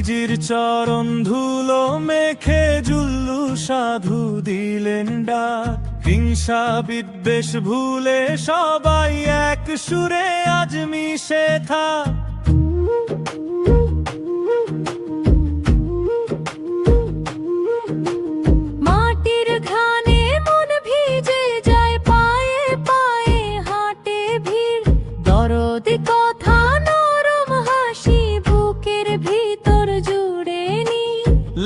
সাইজির চরণ ধুলো মেখে জুল্লু সাধু দিলেন ডাক। হিংসা বিদ্বেষ ভুলে সবাই এক সুরে আজ মিশে থাক। মাটির ঘানে মন ভিজে যায়, পায়ে পায়ে হাঁটে ভিড়। দরদ কথা নরম হাসি বুকের ভিতর জুড়ে নি।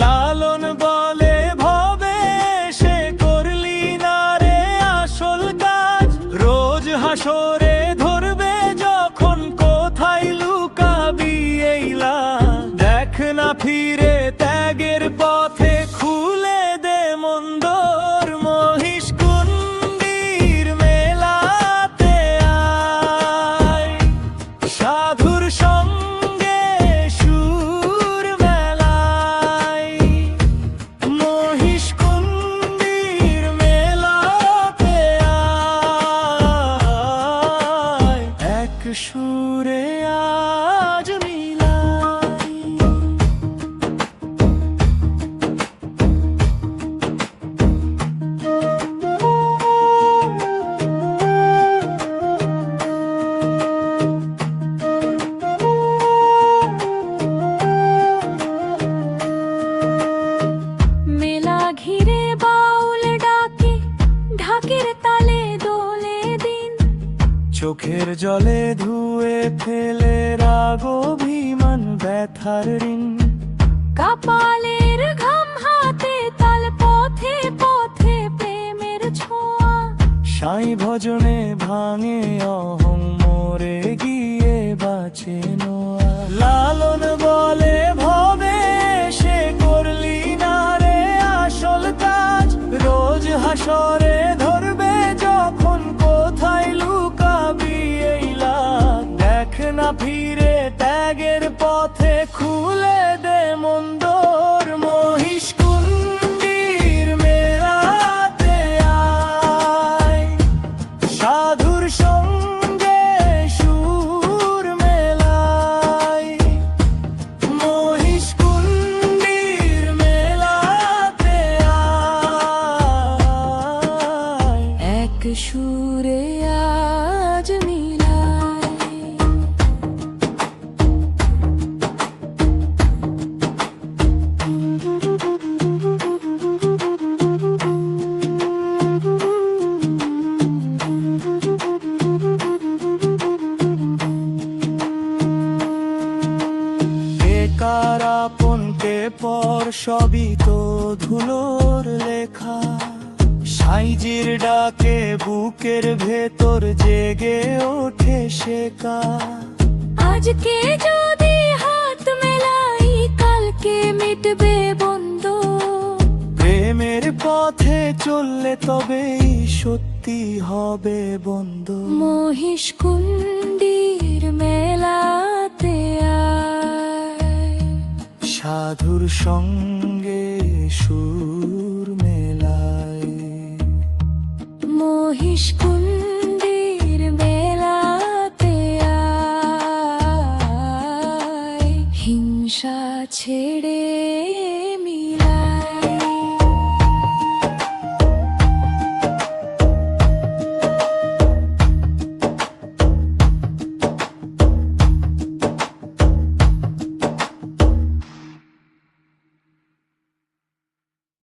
লালন বলে ভবে সে করলি না রে আসল কাজ। রোজ হাসরে ধরবে যখন কোথায় লুকাবি এই লাজ। দেখ না ফিরে ত্যাগের পথে খুলে দে মন্দর মহিষ কুণ্ডির মেলাতে আয়। সাধুর সঙ্গে সুর মেলায়, মহিষ কুণ্ডির মেলাতে আয়। এক সুরে আজ মিলাই। মেলা ঘিরে বাউল ডাকে, ঢাকের তালে দোলে দিন। চোখের জলে ধুয়ে ফেলে রাগ অভিমান ব্যথার ঋণ। কপালের ঘাম হাতে তাল, পথে পথে প্রেমের ছোঁয়া। সাই ভজনে ভাঙে অহং, মরে গিয়ে বাঁচে নোয়া। লালন বলে ভবে সে করলি না রে আসল কাজ। রোজ হাসরে ধরবে যখন কোথায় লুকাবি এই লাজ। দেখ না ফিরে ত্যাগের পথে খুলে দে মন্দর মহিষ কুণ্ডির মেলাতে আয়। সাধুর সঙ্গে সুর মেলায়, মহিষ কুণ্ডির মেলাতে আয়। এক সুরে আজ মিলাই। বেকার আপনকে পর সবই তো ধুলোর লেখা। সাইজির ডাকে বুকের ভেতর জেগে ওঠে শেখা। আজকে যদি হাত মেলাই, কালকে মিটবে বন্ধ। প্রেমের পথে চললে তবেই সত্যি হবে বন্ধ। মহিষ কুণ্ডির মেলাতে আয়। সাধুর সঙ্গে সুর মেলায়, মহিষ কুণ্ডির মেলাতে আয়। হিংসা ছেড়ে মিলাই।